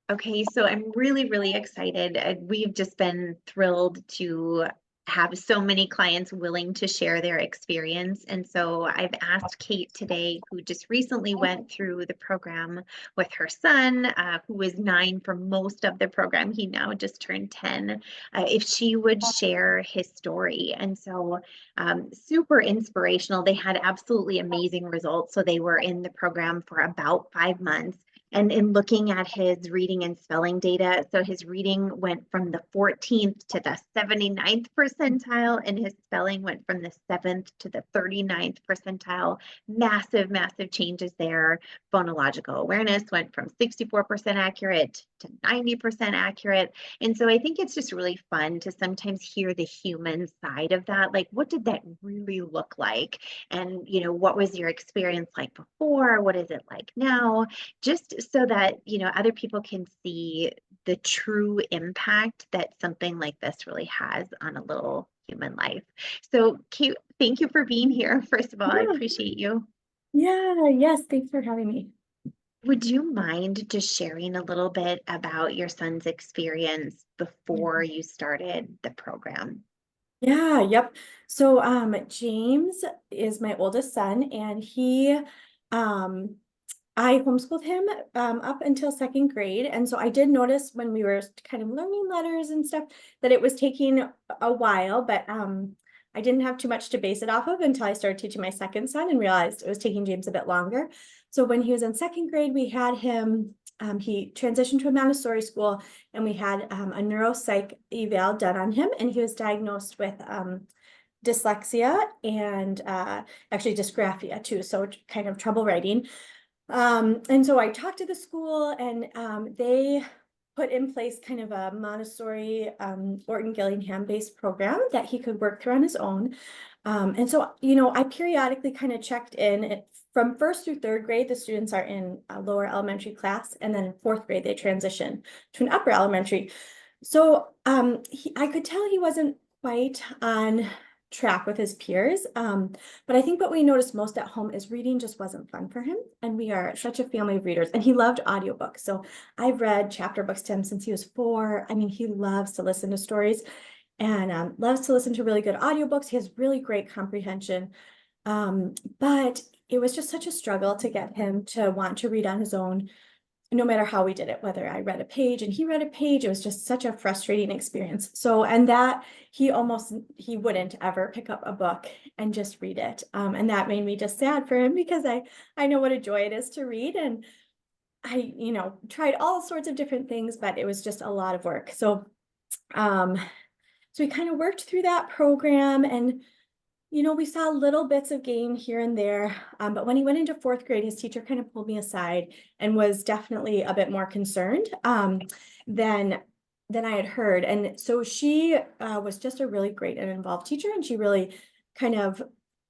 Okay, so I'm really, really excited. We've just been thrilled to have so many clients willing to share their experience. And so I've asked Kate today, who just recently went through the program with her son, who was 9 for most of the program. He now just turned 10, if she would share his story. And so super inspirational. They had absolutely amazing results. So they were in the program for about 5 months. And in looking at his reading and spelling data, so his reading went from the 14th to the 79th percentile, and his spelling went from the 7th to the 39th percentile. Massive, massive changes there. Phonological awareness went from 64% accurate to 90% accurate. And so I think it's just really fun to sometimes hear the human side of that. Like, what did that really look like? And, what was your experience like before? What is it like now? Just so that, other people can see the true impact that something like this really has on a little human life. So, Kate, thank you for being here. First of all, I Yeah, appreciate you. yes, thanks for having me. Would you mind just sharing a little bit about your son's experience before you started the program? Yeah, yep. So James is my oldest son, and um I homeschooled him up until second grade. And so I did notice when we were kind of learning letters and stuff that it was taking a while, but I didn't have too much to base it off of until I started teaching my second son and realized it was taking James a bit longer. So when he was in second grade, we had him, he transitioned to a Montessori school, and we had a neuropsych eval done on him, and he was diagnosed with dyslexia and actually dysgraphia too, so kind of trouble writing. And so I talked to the school, and they put in place kind of a Montessori Orton Gillingham based program that he could work through on his own. And so, I periodically kind of checked in. From first through third grade, the students are in a lower elementary class, and then in fourth grade, they transition to an upper elementary. So I could tell he wasn't quite on track with his peers. But I think what we noticed most at home is reading just wasn't fun for him. And we are such a family of readers, and he loved audiobooks. So I've read chapter books to him since he was 4. I mean, he loves to listen to stories and loves to listen to really good audiobooks. He has really great comprehension. But it was just such a struggle to get him to want to read on his own, no matter how we did it, whether I read a page and he read a page. It was just such a frustrating experience. So, and that he wouldn't ever pick up a book and just read it. And that made me just sad for him, because I know what a joy it is to read. And I, tried all sorts of different things, but it was just a lot of work. Um, so we kind of worked through that program, and we saw little bits of gain here and there, but when he went into fourth grade, his teacher kind of pulled me aside and was definitely a bit more concerned than I had heard. And so she was just a really great and involved teacher, and she really kind of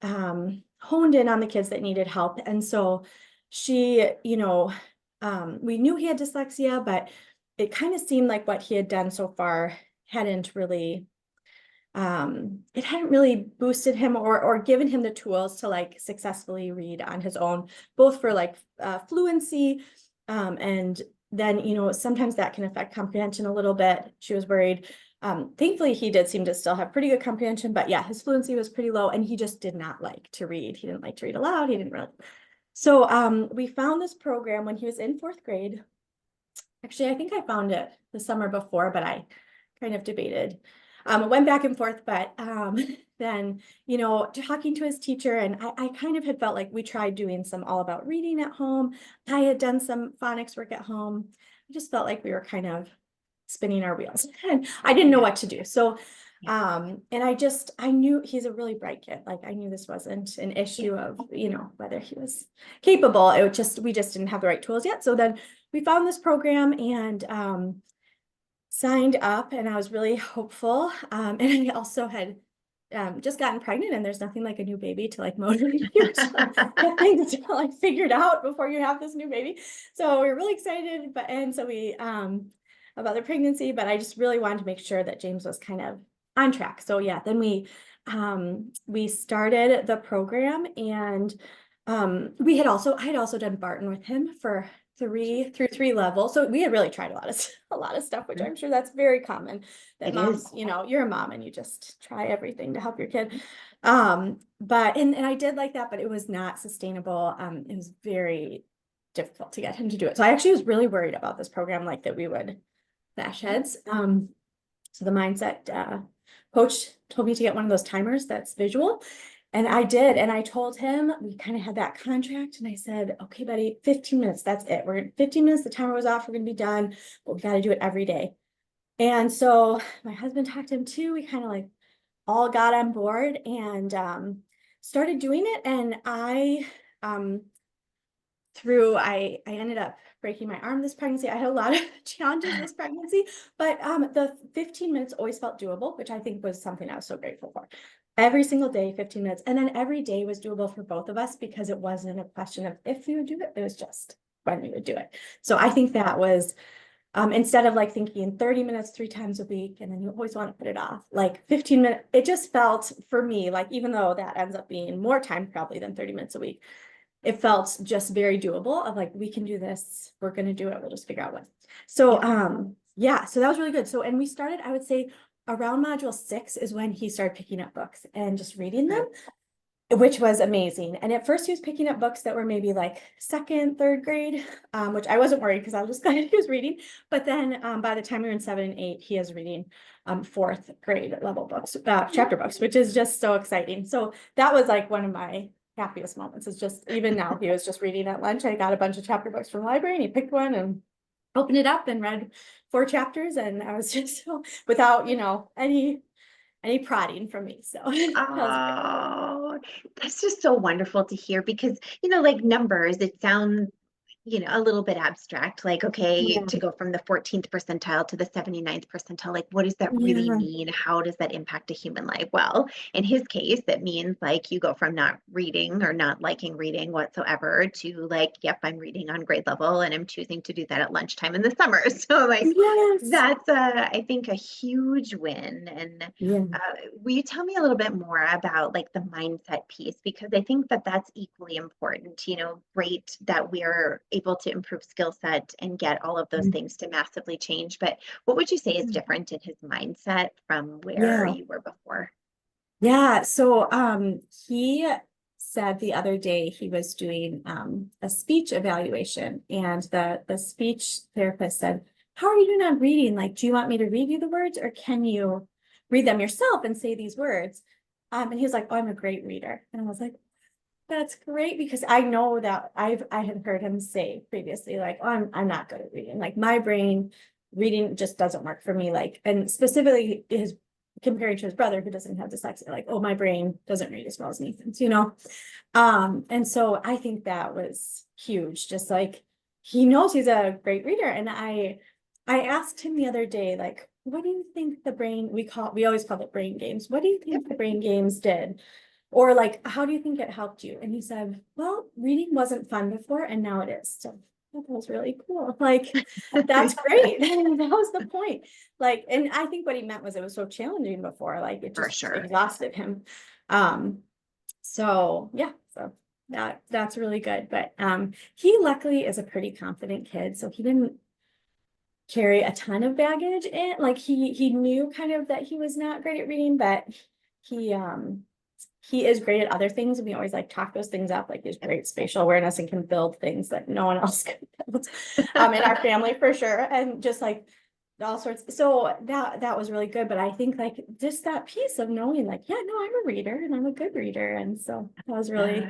honed in on the kids that needed help. And so she, we knew he had dyslexia, but it kind of seemed like what he had done so far hadn't really it hadn't really boosted him or given him the tools to like successfully read on his own, both for like fluency, and then, sometimes that can affect comprehension a little bit. She was worried. Thankfully, he did seem to still have pretty good comprehension, but yeah, his fluency was pretty low, and he just did not like to read. He didn't like to read aloud. He didn't really. So we found this program when he was in fourth grade. Actually, I think I found it the summer before, but I kind of debated. Went back and forth, but then, talking to his teacher, and I kind of had felt like we tried doing some all about reading at home. I had done some phonics work at home. I just felt like we were kind of spinning our wheels, and I didn't know Yeah. what to do. So, Yeah. and I knew he's a really bright kid. Like, I knew this wasn't an Yeah. issue of, whether he was capable. We just didn't have the right tools yet. So then we found this program, and signed up, and I was really hopeful. And I also had just gotten pregnant, and there's nothing like a new baby to like motivate you to get things like figured out before you have this new baby. So we were really excited, and so we about the pregnancy, but I just really wanted to make sure that James was kind of on track. So yeah, then we started the program, and I had also done Barton with him for 3 through 3 level. So we had really tried a lot of stuff, which Mhm. I'm sure that's very common that It moms, is. you're a mom and you just try everything to help your kid. But and I did like that, but it was not sustainable. It was very difficult to get him to do it. So I actually was really worried about this program, like that we would bash heads. So the mindset coach told me to get one of those timers that's visual. And I did. And I told him, we kind of had that contract. And I said, okay, buddy, 15 minutes. That's it. We're 15 minutes. The timer was off. We're going to be done. But we got to do it every day. And so my husband talked to him too. We kind of like all got on board and started doing it. And um, I ended up breaking my arm this pregnancy. I had a lot of challenges this pregnancy, but the 15 minutes always felt doable, which I think was something I was so grateful for. Every single day, 15 minutes. And then every day was doable for both of us because it wasn't a question of if we would do it, it was just when we would do it. So I think that was, instead of like thinking 30 minutes 3 times a week, and then you always want to put it off, like 15 minutes, it just felt for me, like even though that ends up being more time probably than 30 minutes a week, it felt just very doable of like, we can do this. We're going to do it. We'll just figure out what. So, yeah, so that was really good. So, and we started, I would say around module 6 is when he started picking up books and just reading them, which was amazing. And at first he was picking up books that were maybe like 2nd, 3rd grade, which I wasn't worried because I was just glad he was reading. But then by the time we were in 7 and 8, he is reading 4th grade level books, chapter books, which is just so exciting. So that was like one of my happiest moments. Is just even now he was just reading at lunch. I got a bunch of chapter books from the library and he picked one and opened it up and read 4 chapters. And I was just so without, any prodding from me. So that was great. Oh, that's just so wonderful to hear because, like numbers, it sounds, a little bit abstract, like, okay, Yeah. to go from the 14th percentile to the 79th percentile, like, what does that really Yeah. mean? How does that impact a human life? Well, in his case, that means like you go from not reading or not liking reading whatsoever to like, yep, I'm reading on grade level and I'm choosing to do that at lunchtime in the summer. So like, Yes. that's I think a huge win. And Yeah. uh, will you tell me a little bit more about like the mindset piece? Because I think that that's equally important, great that we're able to improve skill set and get all of those things to massively change. But what would you say is different in his mindset from where Yeah. you were before? Yeah. So he said the other day he was doing a speech evaluation, and the speech therapist said, how are you doing on reading? Like, do you want me to read you the words or can you read them yourself and say these words? And he was like, oh, I'm a great reader. And I was like, that's great, because I know that I had heard him say previously, like, oh, I'm not good at reading. Like my brain reading just doesn't work for me. Like, and specifically his comparing to his brother who doesn't have dyslexia, like, oh, my brain doesn't read as well as Nathan's. And so I think that was huge. Just like he knows he's a great reader. And I asked him the other day, like, what do you think the brain, we always call it brain games. What do you think the brain games did? Or like, how do you think it helped you? And he said, well, reading wasn't fun before and now it is. So that was really cool. Like, that's great. That was the point. Like, and I think what he meant was it was so challenging before, like it For just sure. exhausted him. So yeah, so that's really good. But he luckily is a pretty confident kid. So he didn't carry a ton of baggage in. Like he knew kind of that he was not great at reading, but he he is great at other things, and we always like talk those things up. Like he's great spatial awareness and can build things that no one else can build in our family for sure. And just like all sorts. So that was really good. But I think like just that piece of knowing like, yeah, no, I'm a reader and I'm a good reader. And so that was really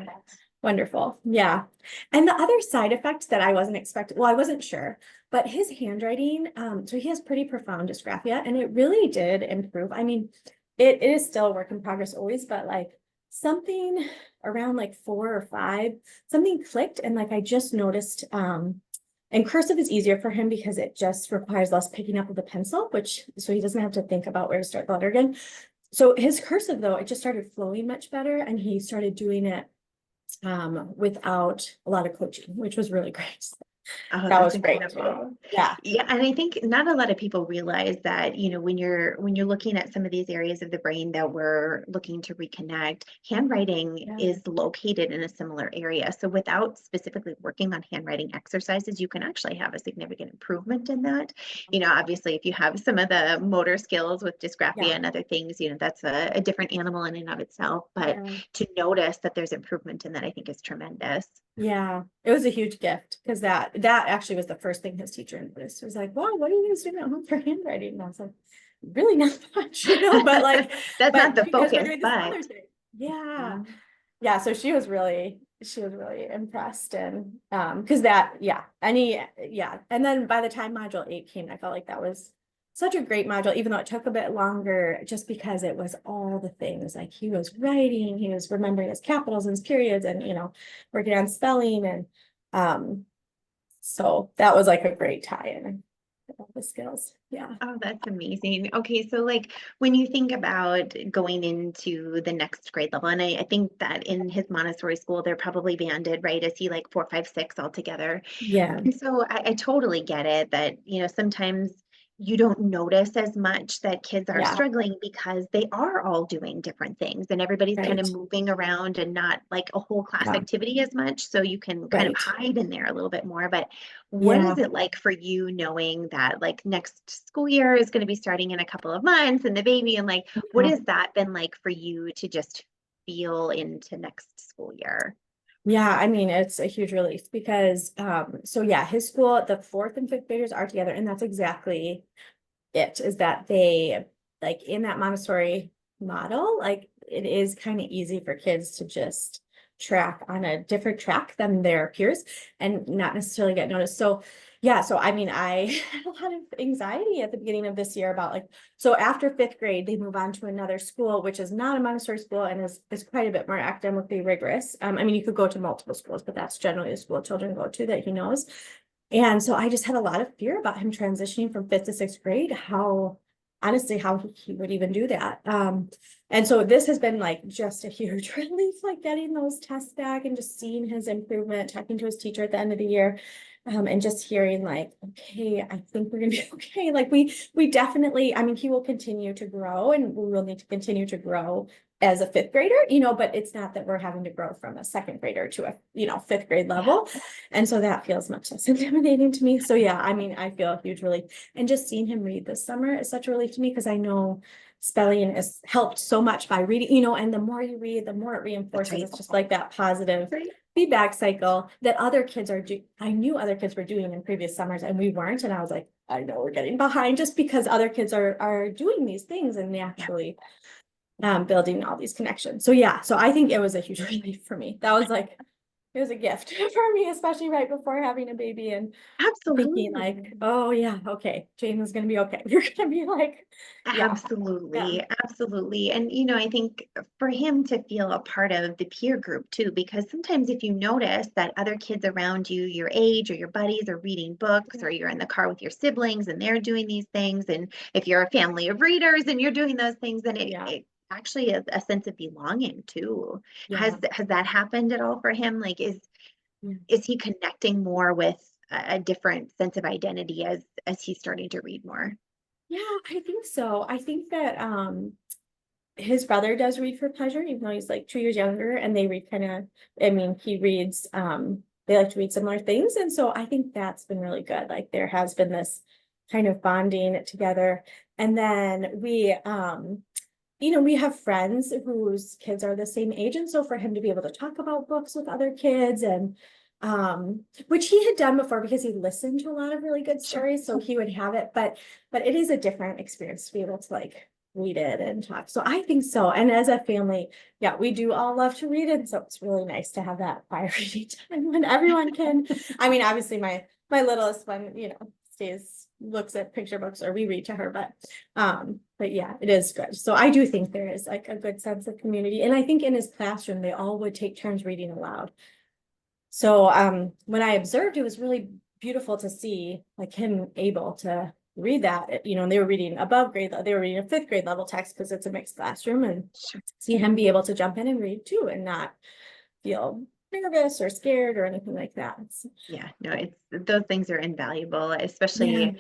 wonderful. Yeah. And the other side effect that I wasn't expecting, well, I wasn't sure, but his handwriting, so he has pretty profound dysgraphia, and it really did improve. I mean, it is still a work in progress always, but like something around like 4 or 5, something clicked. And like I just noticed, and cursive is easier for him because it just requires less picking up with the pencil, so he doesn't have to think about where to start the letter again. So his cursive though, it just started flowing much better, and he started doing it without a lot of coaching, which was really great. Oh, That that's was great incredible. too. Yeah. Yeah, and I think not a lot of people realize that, when you're looking at some of these areas of the brain that we're looking to reconnect, handwriting Yeah. is located in a similar area. So without specifically working on handwriting exercises, you can actually have a significant improvement in that. Obviously, if you have some of the motor skills with dysgraphia Yeah. and other things, that's a different animal in and of itself. But Yeah. to notice that there's improvement in that, I think is tremendous. Yeah, it was a huge gift because that actually was the first thing his teacher noticed. It was like, wow, what are you guys doing at home for handwriting? And I was like, really not much, but like, That's not but the because we're focus, doing this other but thing. Yeah. Mhm. Yeah. So she was really impressed. And because and then by the time module 8 came, I felt like that was such a great module, even though it took a bit longer, just because it was all the things. Like he was writing, he was remembering his capitals and his periods, and working on spelling. And so that was like a great tie-in of all the skills. Yeah. Oh, that's amazing. Okay, so like when you think about going into the next grade level, and I think that in his Montessori school, they're probably banded, right? Is he like 4, 5, 6 altogether? Yeah. And so I totally get it that, sometimes you don't notice as much that kids are Yeah. struggling because they are all doing different things and everybody's kind of Right. moving around and not like a whole class Yeah. activity as much. So you can kind of Right. hide in there a little bit more. But what Yeah. is it like for you knowing that like next school year is going to be starting in a couple of months and the baby and like what Yeah. has that been like for you to just feel into next school year? Yeah, I mean, it's a huge relief because so yeah, his school, the 4th and 5th graders are together, and that's exactly it, is that they, like, in that Montessori model, like it is kind of easy for kids to just track on a different track than their peers and not necessarily get noticed. So yeah, so I mean, I had a lot of anxiety at the beginning of this year about, like, so after 5th grade, they move on to another school, which is not a Montessori school and is quite a bit more academically rigorous. I mean, you could go to multiple schools, but that's generally the school children go to that he knows. And so I just had a lot of fear about him transitioning from 5th to 6th grade, how honestly, how he would even do that. And so this has been like just a huge relief, like getting those tests back and just seeing his improvement, talking to his teacher at the end of the year. And just hearing like, okay, I think we're gonna be okay. Like we definitely, I mean, he will continue to grow and we will need to continue to grow as a 5th grader, but it's not that we're having to grow from a 2nd grader to a, 5th grade level. And so that feels much less intimidating to me. So yeah, I mean, I feel a huge relief. And just seeing him read this summer is such a relief to me because I know spelling has helped so much by reading, and the more you read, the more it That's reinforces. right. It's just like that positive Right. feedback cycle that other kids I knew other kids were doing in previous summers and we weren't. And I was like, I know we're getting behind just because other kids are doing these things and naturally building all these connections. So yeah, so I think it was a huge relief for me. That was like, it was a gift for me, especially right before having a baby and thinking like, Absolutely. oh yeah, okay, Jane is gonna be okay. You're gonna be like, yeah, yeah, Absolutely, absolutely. And I think for him to feel a part of the peer group too, because sometimes if you notice that other kids around you, your age or your buddies are reading books, yeah, or you're in the car with your siblings and they're doing these things, and if you're a family of readers and you're doing those things, then yeah, it actually is a sense of belonging too. Has yeah, has that happened at all for him? Like yeah. is he connecting more with a different sense of identity as he's starting to read more? Yeah, I think so. I think that his brother does read for pleasure, even though he's like 2 years younger, and they read kind of, I mean, he reads, they like to read similar things. And so I think that's been really good. Like there has been this kind of bonding together. And then we have friends whose kids are the same age. And so for him to be able to talk about books with other kids and which he had done before because he listened to a lot of really good Sure. stories. So he would have it, but it is a different experience to be able to like read it and talk. So I think so. And as a family, yeah, we do all love to read it. So it's really nice to have that quiet reading time when everyone can. I mean, obviously my littlest one, looks at picture books or we read to her, but yeah, it is good. So I do think there is like a good sense of community. And I think in his classroom, they all would take turns reading aloud. So when I observed, it was really beautiful to see like him able to read that, and they were reading above grade, they were reading a 5th grade level text because it's a mixed classroom, and Sure. see him be able to jump in and read too and not feel nervous or scared or anything like that. Yeah, no, it's those things are invaluable, Yeah. especially,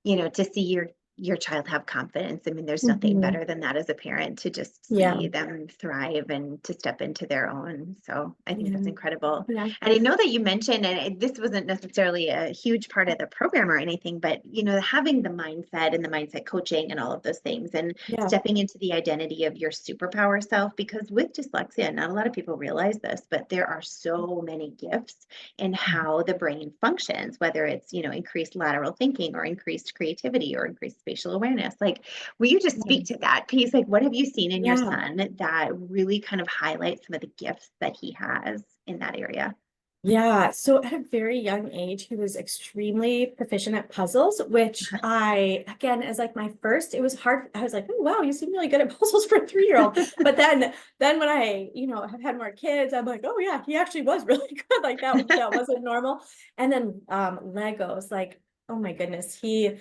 to see your child have confidence. I mean, there's nothing Mhm. better than that as a parent to just Yeah. see them thrive and to step into their own. So I think that's Yeah. incredible. Yeah. And I know that you mentioned, and this wasn't necessarily a huge part of the program or anything, but having the mindset and the mindset coaching and all of those things and Yeah. stepping into the identity of your superpower self, because with dyslexia, not a lot of people realize this, but there are so many gifts in how the brain functions, whether it's, increased lateral thinking or increased creativity or increased spatial awareness. Like, will you just speak to that piece? Like, what have you seen in your Yeah. son that really kind of highlights some of the gifts that he has in that area? Yeah, so at a very young age, he was extremely proficient at puzzles, which again, as like my first, it was hard. I was like, oh, wow, you seem really good at puzzles for a 3-year-old. But then when I, have had more kids, I'm like, oh yeah, he actually was really good. Like that wasn't normal. And then Legos, like, oh my goodness, his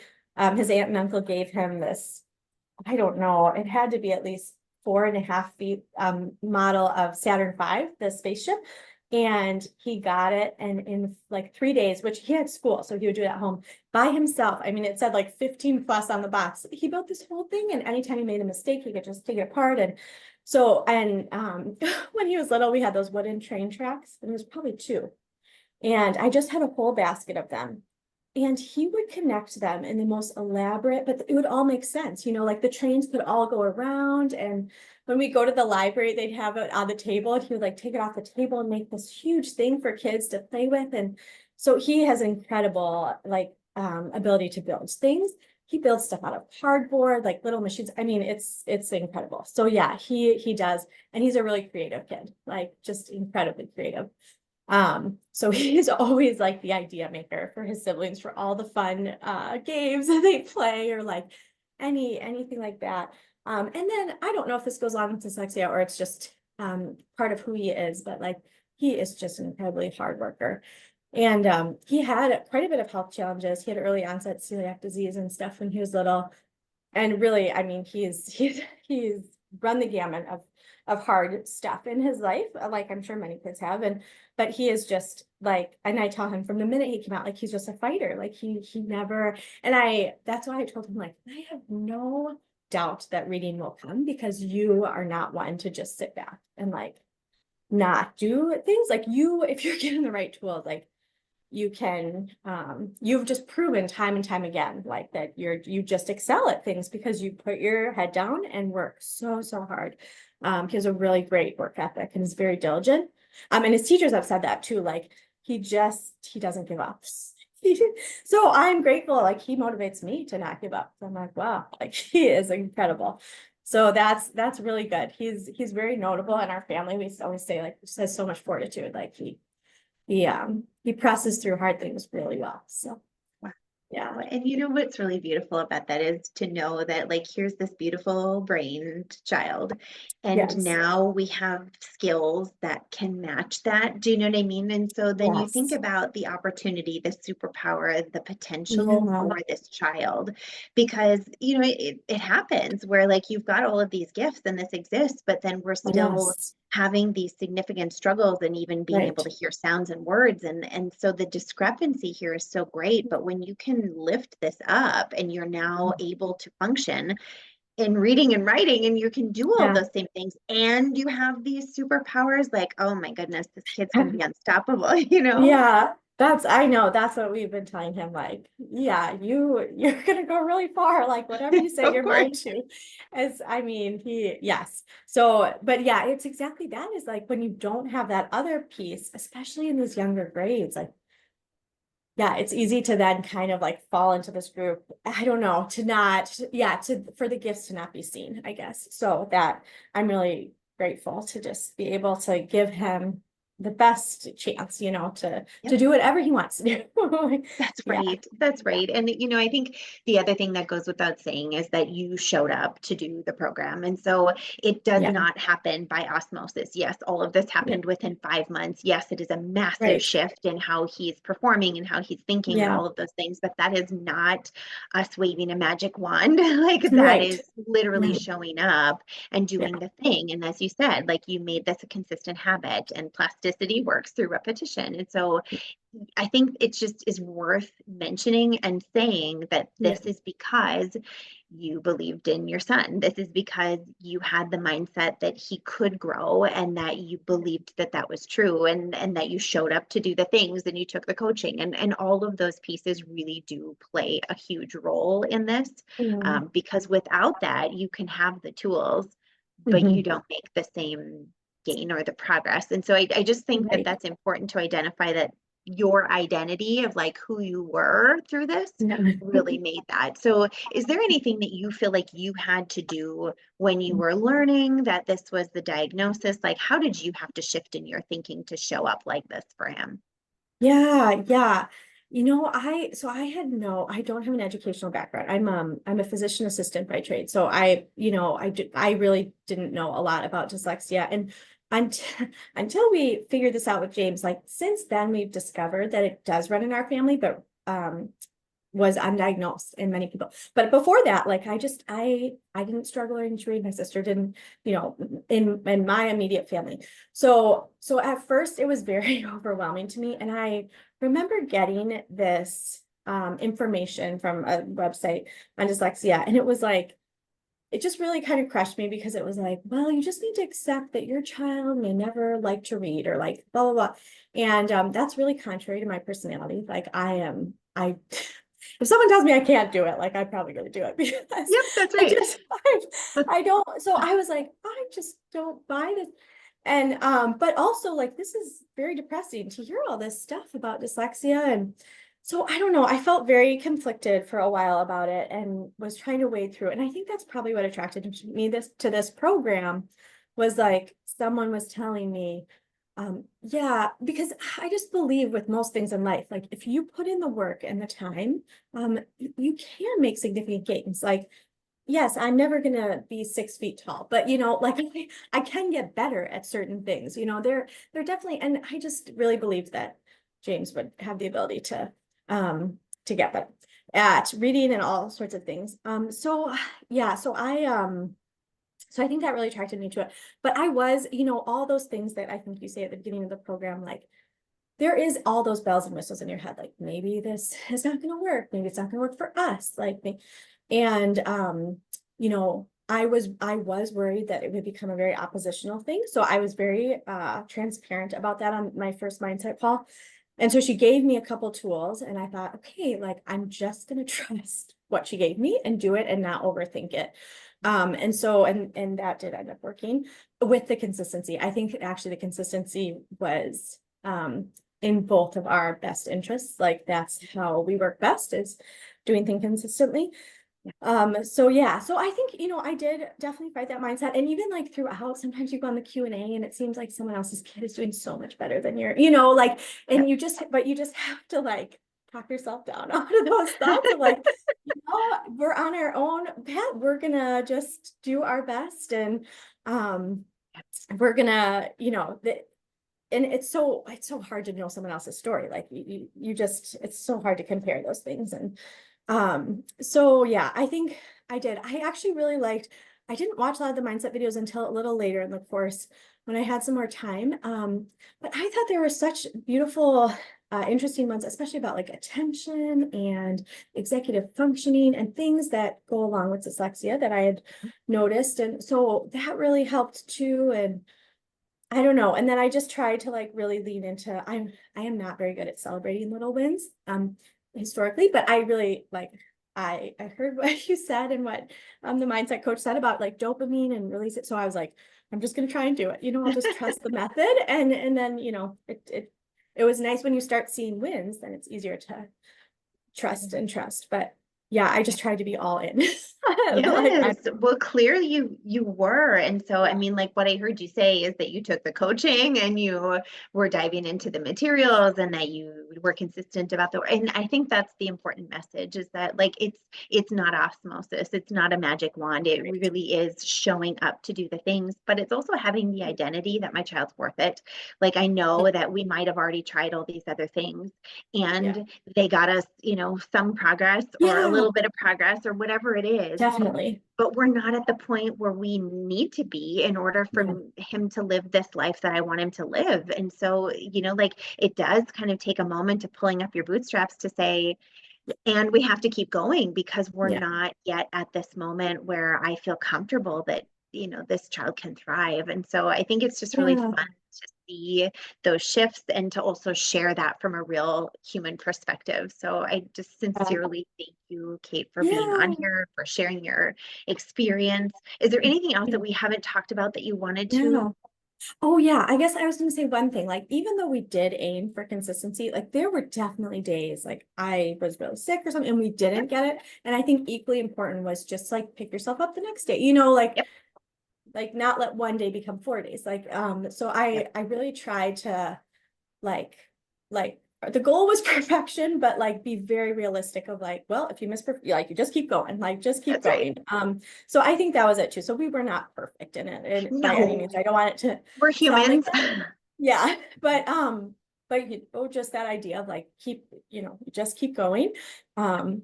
aunt and uncle gave him this, I don't know, it had to be at least 4.5 feet model of Saturn V, the spaceship. And he got it, and in like 3 days, which he had school, so he would do it at home by himself. I mean, it said like 15 plus on the box. He built this whole thing, and anytime he made a mistake, he could just take it apart. And so, and when he was little, we had those wooden train tracks, and it was probably two. And I just had a whole basket of them. And he would connect them in the most elaborate, but it would all make sense, like the trains could all go around. And when we go to the library, they'd have it on the table, and he would like take it off the table and make this huge thing for kids to play with. And so he has incredible like ability to build things. He builds stuff out of cardboard, like little machines. I mean, it's incredible. So yeah, he does. And he's a really creative kid, like just incredibly creative. So he's always like the idea maker for his siblings for all the fun games that they play, or like anything like that. And then I don't know if this goes on with dyslexia or it's just part of who he is, but like he is just an incredibly hard worker. And he had quite a bit of health challenges. He had early onset celiac disease and stuff when he was little. And really, I mean, he's run the gamut of hard stuff in his life, like I'm sure many kids have. But he is just like, and I tell him from the minute he came out, like he's just a fighter. Like he never, and that's why I told him, like, I have no doubt that reading will come, because you are not one to just sit back and like not do things. Like if you're given the right tools, like you can you've just proven time and time again like that you just excel at things because you put your head down and work so hard. He has a really great work ethic and is very diligent, and his teachers have said that too, like he doesn't give up. So I'm grateful, like he motivates me to not give up. So I'm like, wow, like he is incredible. So that's really good. He's very notable in our family. We always say like he has so much fortitude, like he presses through hard things really well. So Wow. yeah. And what's really beautiful about that is to know that, like, here's this beautiful brained child, and Yes. now we have skills that can match that. Do you know what I mean? And so then you think Yes. about the opportunity, the superpower, the potential Yeah. for this child, because it happens where like you've got all of these gifts and this exists, but then we're still Yes. having these significant struggles and even being able Right. to hear sounds and words, and so the discrepancy here is so great. But when you can lift this up and you're now able to function in reading and writing, and you can do all of Yeah. those same things, and you have these superpowers, like, oh my goodness, this kid's going to be unstoppable. Yeah. I know that's what we've been telling him. Like, yeah, you're gonna go really far. Like whatever you set Of your course. mind to. As I mean, yes. So, but yeah, it's exactly that, is like when you don't have that other piece, especially in those younger grades, like yeah, it's easy to then kind of like fall into this group. I don't know, for the gifts to not be seen, I guess. So that I'm really grateful to just be able to give him the best chance, to do whatever he wants to do. That's Yeah, right. That's right. And, I think the other thing that goes without saying is that you showed up to do the program. And so it does yeah, not happen by osmosis. Yes, all of this yeah, happened within 5 months. Yes, it is a massive right. shift in how he's performing and how he's thinking and Yeah, all of those things. But that is not us waving a magic wand. Like that right, is literally right. showing up and Yeah, doing the thing. And as you said, like you made this a consistent habit, and plasticity works through repetition. And so I think it just is worth mentioning and saying that Yeah. this is because you believed in your son. This is because you had the mindset that he could grow and that you believed that that was true, and that you showed up to do the things and you took the coaching, and all of those pieces really do play a huge role in this, Mm-hmm. because without that, you can have the tools, but you Mm-hmm. don't make the same gain or the progress. And so I just think that Right. that's important to identify, that your identity of like who you were through this Yeah. really made that. So is there anything that you feel like you had to do when you were learning that this was the diagnosis? Like, how did you have to shift in your thinking to show up like this for him? Yeah, yeah. I don't have an educational background. I'm a physician assistant by trade. So I really didn't know a lot about dyslexia. And until until we figured this out with James, like since then we've discovered that it does run in our family, but was undiagnosed in many people. But before that, like I didn't struggle or injury. My sister didn't, in my immediate family. So at first it was very overwhelming to me. And I remember getting this information from a website on dyslexia. And it was like, it just really kind of crushed me because it was like, well, you just need to accept that your child may never like to read or like blah, blah, blah. And that's really contrary to my personality. Like if someone tells me I can't do it, like I'm probably going to do it because Yep, that's I right. just, I don't. So I was like, I just don't buy this. And, but also like, this is very depressing to hear all this stuff about dyslexia. And so I don't know, I felt very conflicted for a while about it and was trying to wade through it. And I think that's probably what attracted me to this program was like, someone was telling me, yeah, because I just believe with most things in life, like if you put in the work and the time, you can make significant gains. Like, yes, I'm never gonna be 6 feet tall, but like I can get better at certain things. They're definitely, and I just really believed that James would have the ability to get better at reading and all sorts of things. So yeah, so I think that really attracted me to it. But I was, all those things that I think you say at the beginning of the program, like there is all those bells and whistles in your head, like maybe this is not going to work, maybe it's not going to work for us, and I was worried that it would become a very oppositional thing. So I was very transparent about that on my first mindset call. And so she gave me a couple tools and I thought, okay, like I'm just going to trust what she gave me and do it and not overthink it. And that did end up working with the consistency. I think actually the consistency was in both of our best interests. Like that's how we work best, is doing things consistently. So yeah, so I think, I did definitely fight that mindset. And even like throughout, sometimes you go on the Q&A and it seems like someone else's kid is doing so much better than like, and but you just have to like talk yourself down out of those thoughts of like, we're on our own path. We're gonna just do our best. And we're gonna, and it's so hard to know someone else's story. Like you just, it's so hard to compare those things. And so yeah, I think I actually really liked, I didn't watch a lot of the mindset videos until a little later in the course when I had some more time. But I thought there were such beautiful, interesting ones, especially about like attention and executive functioning and things that go along with dyslexia that I had noticed. And so that really helped too. And I don't know. And then I just tried to like really lean into, I am not very good at celebrating little wins, historically, but I really like, I heard what you said and what the mindset coach said about like dopamine and release it. So I was like, I'm just going to try and do it. I'll just trust the method. And then, it was nice when you start seeing wins, then it's easier to trust and trust. But yeah, I just tried to be all in. Yes. Well, clearly you were. And so, I Yeah. mean, like what I heard you say is that you took the coaching and you were diving into the materials and that you were consistent about and I think that's the important message, is that like it's not osmosis. It's not a magic wand. It Right. really is showing up to do the things, but it's also having the identity that my child's worth it. Like I know that we might have already tried all these other things Yeah. and they got us, some progress or a Yeah. little bit of progress or whatever it is. definitely. but we're not at the point where we need to be in order for Yeah. him to live this life that I want him to live. And so, like it does kind of take a moment of pulling up your bootstraps to say, and we have to keep going because we're Yeah. not yet at this moment where I feel comfortable that, this child can thrive. And so I think it's just really Yeah. fun to see those shifts and to also share that from a real human perspective. So I just sincerely thank you, Kate, for being on Yeah. here, for sharing your experience. Is there anything else that we haven't talked about that you wanted to? Yeah. Oh yeah, I guess I was gonna say one thing, like even though we did aim for consistency, like there were definitely days like I was really sick or something and we didn't Yep, get it. And I think equally important was just like pick yourself up the next day, yep, like not let one day become 4 days. So yep. I really tried to like like the goal was perfection, but like be very realistic of like, well, if you miss like you just keep going, like just keep That's right. going. So I think that was it too. So we were not perfect in it, and by any means, No, I don't want it to we're sound like humans. that. Yeah, but just that idea of like just keep going, um,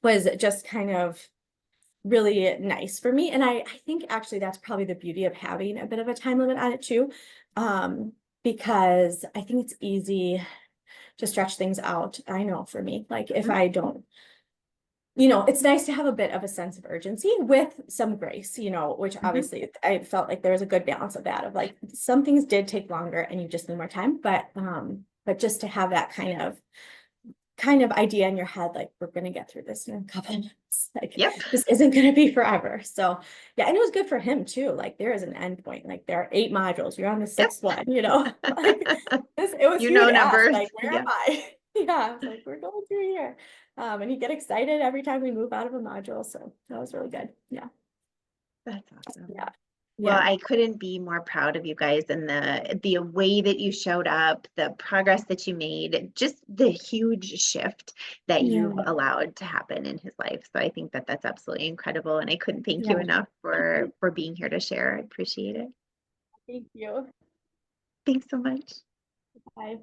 was just kind of really nice for me. And I think actually that's probably the beauty of having a bit of a time limit on it too. Um, because I think it's easy to stretch things out. I know for me, like if Mhm. I don't, it's nice to have a bit of a sense of urgency with some grace, which Mhm. obviously I felt like there was a good balance of that, of like some things did take longer and you just need more time, but just to have that kind of idea in your head, like we're going to get through this in a couple of months. Like Yep. this isn't going to be forever. So yeah, and it was good for him too. Like there is an end point. Like there are 8 modules. You're on the Yep. sixth one. Like it was. You He know would ask numbers. like, "Where am Yeah. I?" Yeah, I was like, "We're going through here," and he'd get excited every time we move out of a module. So that was really good. Yeah, That's awesome. yeah, Well, yeah, I couldn't be more proud of you guys and the way that you showed up, the progress that you made, just the huge shift that you've yeah, allowed to happen in his life. So I think that that's absolutely incredible, and I couldn't thank you yeah. enough for being here to share. I appreciate it. Thank you. Thanks so much. Bye.